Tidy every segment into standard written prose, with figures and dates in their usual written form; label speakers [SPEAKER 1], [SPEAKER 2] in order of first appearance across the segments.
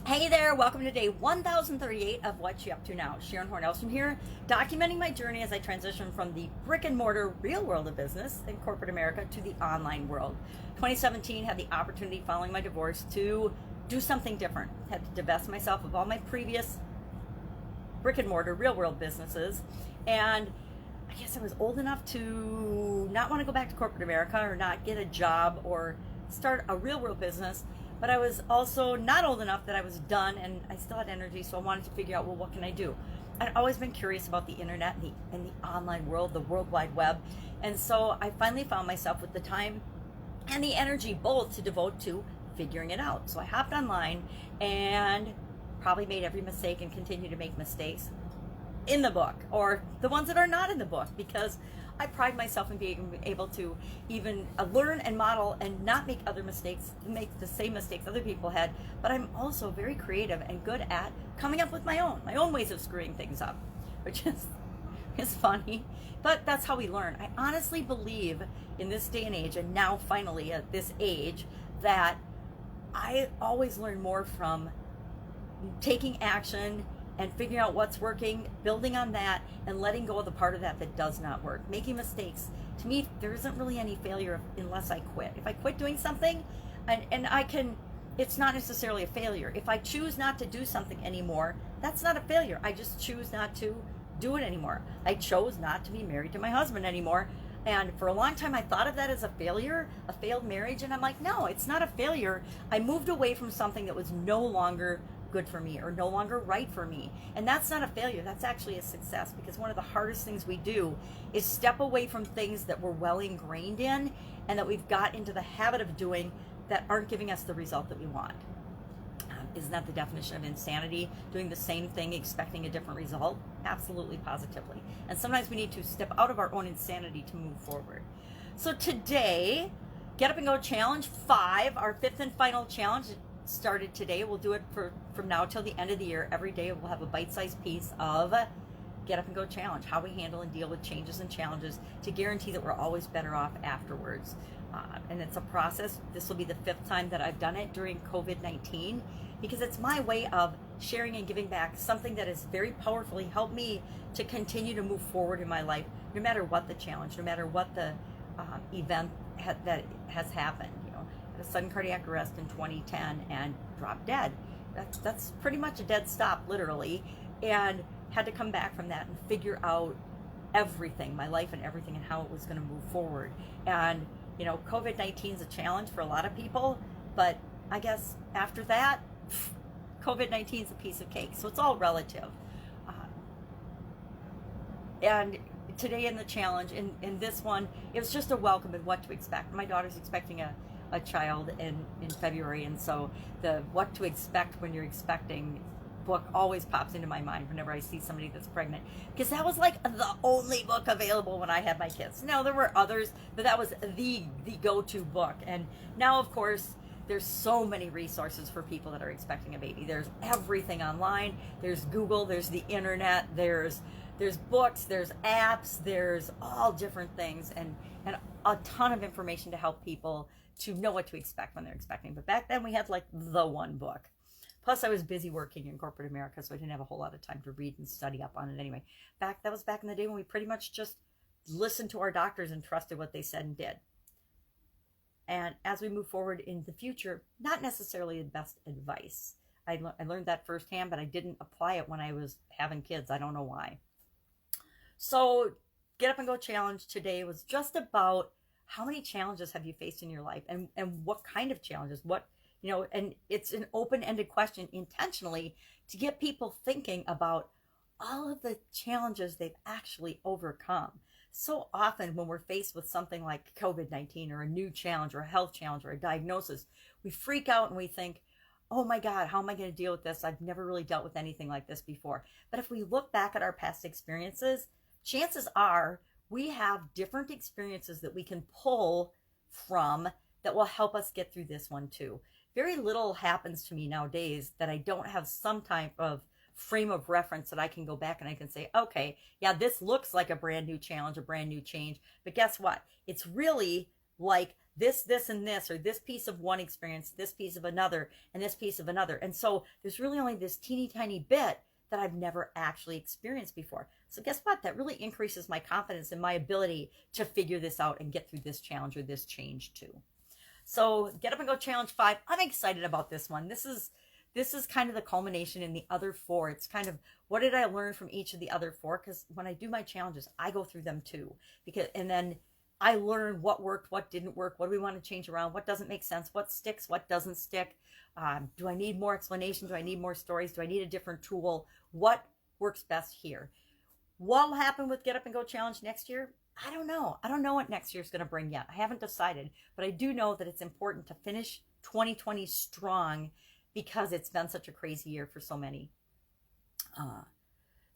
[SPEAKER 1] Hey there, welcome to day 1038 of What You Up To Now. Sharon Hornelson here, documenting my journey as I transition from the brick and mortar real world of business in corporate America to the online world. 2017 had the opportunity following my divorce to do something different. Had to divest myself of all my previous brick and mortar real world businesses, and I guess I was old enough to not want to go back to corporate America or not get a job or start a real world business. But I was also not old enough that I was done and I still had energy, so I wanted to figure out, well, what can I do? I'd always been curious about the internet and the online world, the World Wide Web. And so I finally found myself with the time and the energy both to devote to figuring it out. So I hopped online and probably made every mistake and continue to make mistakes in the book, or the ones that are not in the book, because I pride myself in being able to even learn and model and not make other mistakes, make the same mistakes other people had. But I'm also very creative and good at coming up with my own ways of screwing things up, which is funny, but that's how we learn. I honestly believe in this day and age, and now finally at this age, that I always learn more from taking action and figuring out what's working, building on that, and letting go of the part of that that does not work. Making mistakes, to me, there isn't really any failure unless I quit. If I quit doing something, and I can, it's not necessarily a failure. If I choose not to do something anymore, that's not a failure. I just choose not to do it anymore. I chose not to be married to my husband anymore. And for a long time, I thought of that as a failure, a failed marriage. And I'm like, no, it's not a failure. I moved away from something that was no longer good for me or no longer right for me. And that's not a failure. That's actually a success, because one of the hardest things we do is step away from things that we're well ingrained in and that we've got into the habit of doing that aren't giving us the result that we want. Isn't that the definition of insanity? Doing the same thing, expecting a different result? Absolutely, positively. And sometimes we need to step out of our own insanity to move forward. So today, Get Up and Go Challenge 5, our fifth and final challenge, started today. We'll do it from now till the end of the year. Every day we'll have a bite-sized piece of Get Up and Go Challenge, how we handle and deal with changes and challenges to guarantee that we're always better off afterwards. And it's a process. This will be the fifth time that I've done it during COVID-19, because it's my way of sharing and giving back something that has very powerfully helped me to continue to move forward in my life, no matter what the challenge, no matter what the event that has happened. A sudden cardiac arrest in 2010 and dropped dead. That's pretty much a dead stop, literally, and had to come back from that and figure out everything, my life and everything, and how it was going to move forward. And COVID-19 is a challenge for a lot of people, but I guess after that, COVID-19 is a piece of cake, so it's all relative. And today in the challenge, in this one, it was just a welcome and what to expect. My daughter's expecting a child in February, and so the what to expect when you're expecting book always pops into my mind whenever I see somebody that's pregnant, because that was like the only book available when I had my kids. No, there were others, but that was the go-to book. And now, of course, there's so many resources for people that are expecting a baby. There's everything online. There's Google, there's the internet, there's books, there's apps, there's all different things, and a ton of information to help people to know what to expect when they're expecting. But back then we had like the one book. Plus I was busy working in corporate America, so I didn't have a whole lot of time to read and study up on it anyway. That was back in the day when we pretty much just listened to our doctors and trusted what they said and did. And as we move forward in the future, not necessarily the best advice. I learned that firsthand, but I didn't apply it when I was having kids. I don't know why. So Get Up and Go Challenge today was just about how many challenges have you faced in your life, and what kind of challenges, and it's an open-ended question intentionally to get people thinking about all of the challenges they've actually overcome. So often when we're faced with something like COVID-19 or a new challenge or a health challenge or a diagnosis, we freak out and we think, oh my God, how am I going to deal with this? I've never really dealt with anything like this before. But if we look back at our past experiences, chances are we have different experiences that we can pull from that will help us get through this one too. Very little happens to me nowadays that I don't have some type of frame of reference that I can go back and I can say, okay, yeah, this looks like a brand new challenge, a brand new change, but guess what? It's really like this, and this, or this piece of one experience, this piece of another, and this piece of another. And so there's really only this teeny tiny bit that I've never actually experienced before. So guess what? That really increases my confidence in my ability to figure this out and get through this challenge or this change too. So Get Up and Go Challenge 5. I'm excited about this one. This is kind of the culmination in the other four. It's kind of, what did I learn from each of the other four? Because when I do my challenges, I go through them too. And then I learn what worked, what didn't work, what do we want to change around, what doesn't make sense, what sticks, what doesn't stick. Do I need more explanation? Do I need more stories? Do I need a different tool? What works best here? What will happen with Get Up and Go Challenge next year? I don't know. I don't know what next year's going to bring yet. I haven't decided, but I do know that it's important to finish 2020 strong because it's been such a crazy year for so many.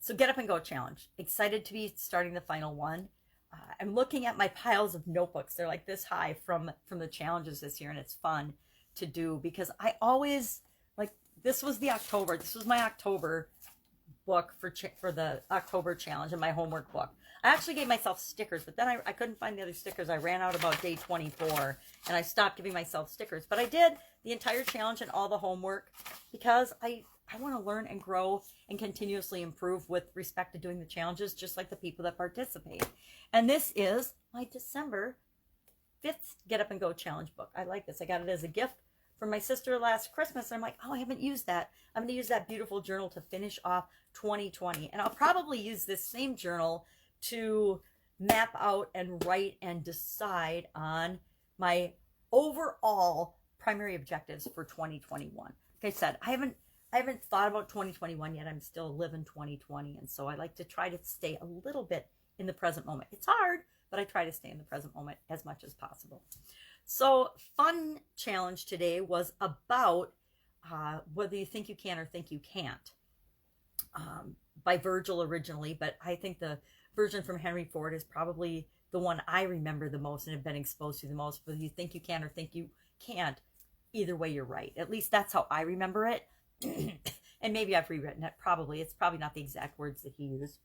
[SPEAKER 1] So Get Up and Go Challenge. Excited to be starting the final one. I'm looking at my piles of notebooks. They're like this high from the challenges this year, and it's fun to do because I always, like, this was my October book for the October challenge and my homework book. I actually gave myself stickers, but then I couldn't find the other stickers. I ran out about day 24 and I stopped giving myself stickers. But I did the entire challenge and all the homework because I want to learn and grow and continuously improve with respect to doing the challenges, just like the people that participate. And this is my December 5th Get Up and Go Challenge book. I like this. I got it as a gift from my sister last Christmas. And I'm like, oh, I haven't used that. I'm going to use that beautiful journal to finish off 2020. And I'll probably use this same journal to map out and write and decide on my overall primary objectives for 2021. Like I said, I haven't thought about 2021 yet. I'm still living 2020. And so I like to try to stay a little bit in the present moment. It's hard, but I try to stay in the present moment as much as possible. So fun challenge today was about whether you think you can or think you can't, by Virgil originally, but I think the version from Henry Ford is probably the one I remember the most and have been exposed to the most. Whether you think you can or think you can't, either way you're right. At least that's how I remember it. And maybe I've rewritten it. It's probably not the exact words that he used,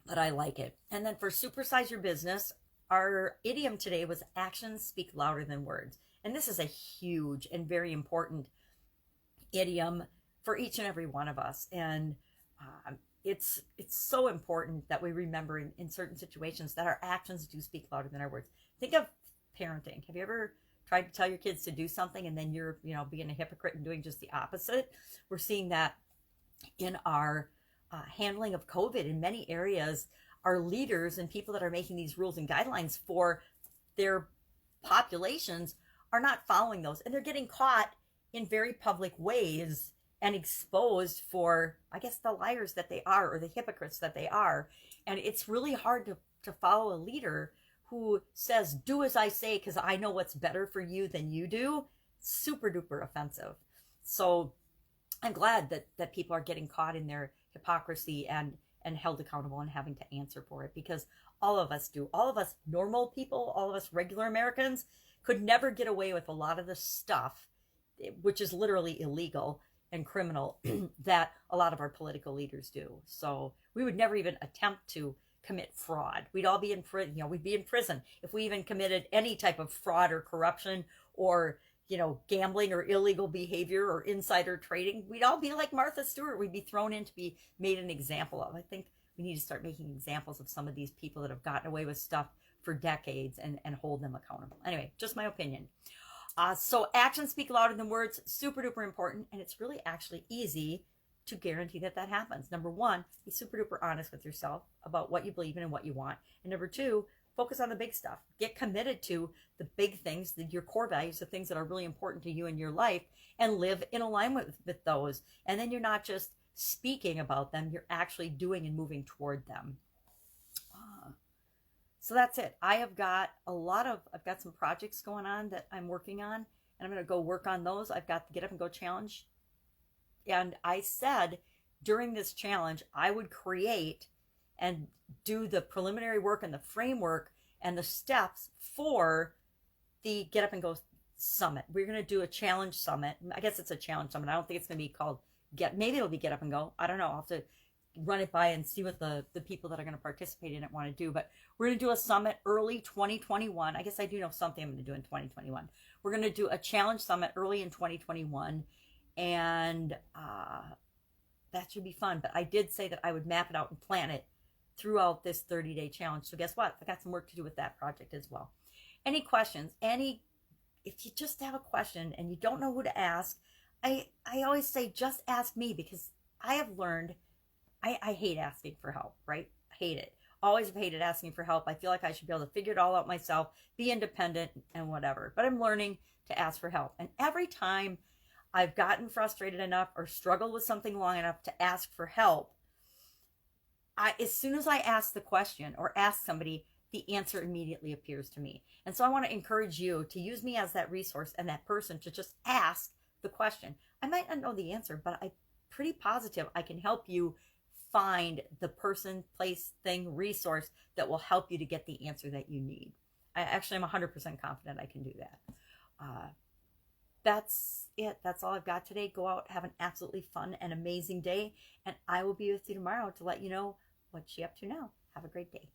[SPEAKER 1] but I like it. And then for Supersize Your Business, our idiom today was actions speak louder than words. And this is a huge and very important idiom for each and every one of us. And it's so important that we remember in certain situations that our actions do speak louder than our words. Think of parenting. Have you ever tried to tell your kids to do something and then you're, being a hypocrite and doing just the opposite? We're seeing that in our handling of COVID in many areas. Our leaders and people that are making these rules and guidelines for their populations are not following those, and they're getting caught in very public ways and exposed for, I guess, the liars that they are or the hypocrites that they are. And it's really hard to follow a leader who says, do as I say because I know what's better for you than you do. Super duper offensive. So I'm glad that people are getting caught in their hypocrisy and held accountable and having to answer for it, because all of us do. All of us normal people, all of us regular Americans could never get away with a lot of the stuff, which is literally illegal and criminal, that a lot of our political leaders do. So we would never even attempt to commit fraud. We'd all be in prison. We'd be in prison if we even committed any type of fraud or corruption or gambling or illegal behavior or insider trading. We'd all be like Martha Stewart. We'd be thrown in to be made an example of. I think we need to start making examples of some of these people that have gotten away with stuff for decades and hold them accountable. Anyway, just my opinion. So actions speak louder than words, super duper important. And it's really actually easy to guarantee that happens. Number one, be super duper honest with yourself about what you believe in and what you want. And number two, focus on the big stuff. Get committed to the big things, your core values, the things that are really important to you in your life, and live in alignment with those. And then you're not just speaking about them, you're actually doing and moving toward them. So that's it. I've got some projects going on that I'm working on, and I'm going to go work on those. I've got the Get Up and Go Challenge. And I said during this challenge, I would create and do the preliminary work and the framework and the steps for the Get Up and Go Summit. We're going to do a challenge summit. I guess it's a challenge summit. I don't think it's going to be called maybe it'll be Get Up and Go. I don't know. I'll have to run it by and see what the people that are going to participate in it want to do. But we're going to do a summit early 2021. I guess I do know something I'm going to do in 2021. We're going to do a challenge summit early in 2021, and that should be fun. But I did say that I would map it out and plan it throughout this 30-day challenge. So guess what? I got some work to do with that project as well. Any questions? If you just have a question and you don't know who to ask, I always say just ask me, because I have learned I hate asking for help, right? I hate it. Always have hated asking for help. I feel like I should be able to figure it all out myself, be independent and whatever. But I'm learning to ask for help. And every time I've gotten frustrated enough or struggled with something long enough to ask for help, as soon as I ask the question or ask somebody, the answer immediately appears to me. And so I want to encourage you to use me as that resource and that person to just ask the question. I might not know the answer, but I'm pretty positive I can help you find the person, place, thing, resource that will help you to get the answer that you need. I'm 100% confident I can do that. That's it. That's all I've got today. Go out, have an absolutely fun and amazing day, and I will be with you tomorrow to let you know what you're up to now. Have a great day.